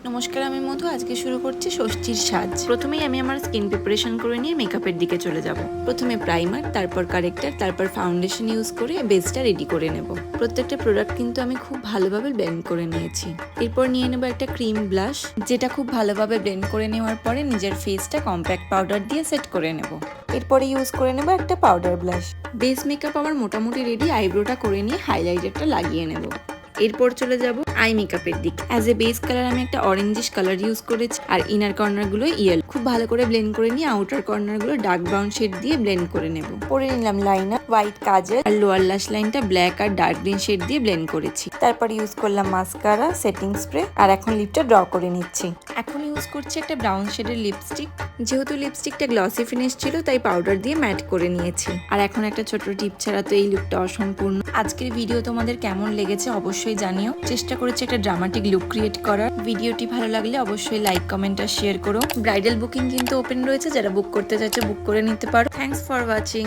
নমস্কার, আমি মধু। আজকে শুরু করছি ষষ্ঠীর সাজ। প্রথমেই আমি আমার স্কিন প্রিপারেশন করে নিয়ে মেকআপের দিকে চলে যাব। প্রথমে প্রাইমার, তারপর কারেক্টার, তারপর ফাউন্ডেশন ইউজ করে বেসটা রেডি করে নেব। প্রত্যেকটা প্রোডাক্ট কিন্তু আমি খুব ভালোভাবে ব্লেন্ড করে নিয়েছি। এরপর নিয়ে নেব একটা ক্রিম ব্লাশ, যেটা খুব ভালোভাবে ব্লেন্ড করে নেওয়ার পরে নিজের ফেসটা কম্প্যাক্ট পাউডার দিয়ে সেট করে নেব। এরপরে ইউজ করে নেব একটা পাউডার ব্লাশ। বেস মেকআপ আমার মোটামুটি রেডি। আইব্রোটা করে নিয়ে হাইলাইটারটা লাগিয়ে নেব। এরপর চলে যাব আই মেকআপের দিক। অ্যাজ এ বেস কালার আমি একটা অরেঞ্জিশ কালার ইউজ করেছি, আর ইনার কর্নার গুলো ইয়েলো। খুব ভালো করে ব্লেন্ড করে নিয়ে আউটার কর্নার গুলো ডার্ক ব্রাউন শেড দিয়ে ব্লেন্ড করে নেব। পরে নিলাম লাইনার, হোয়াইট কাজল, আর লোয়ার ল্যাশ লাইনটা ব্ল্যাক আর ডার্ক গ্রিন শেড দিয়ে ব্লেন্ড করেছি। তারপর ইউজ করলাম মাস্কারা, সেটিং স্প্রে, আর এখন লিপটা ড্র করে নিচ্ছি। এখন ইউজ করছি একটা ব্রাউন শেডের লিপস্টিক। যেহেতু লিপস্টিকটা গ্লসি ফিনিশ ছিল, তাই পাউডার দিয়ে ম্যাট করে নিয়েছি। আর এখন একটা ছোট টিপ ছাড়া তো এই লুকটা অসম্পূর্ণ। আজকের ভিডিও তোমাদের কেমন লেগেছে অবশ্যই জানিও। চেষ্টা করেছি একটা ড্রামাটিক লুক ক্রিয়েট করার। ভিডিওটি ভালো লাগলে অবশ্যই লাইক, কমেন্ট আর শেয়ার করো। ব্রাইডাল বুকিং কিন্তু ওপেন রয়েছে, যারা বুক করতে চাইছে বুক করে নিতে পারো। Thanks for watching.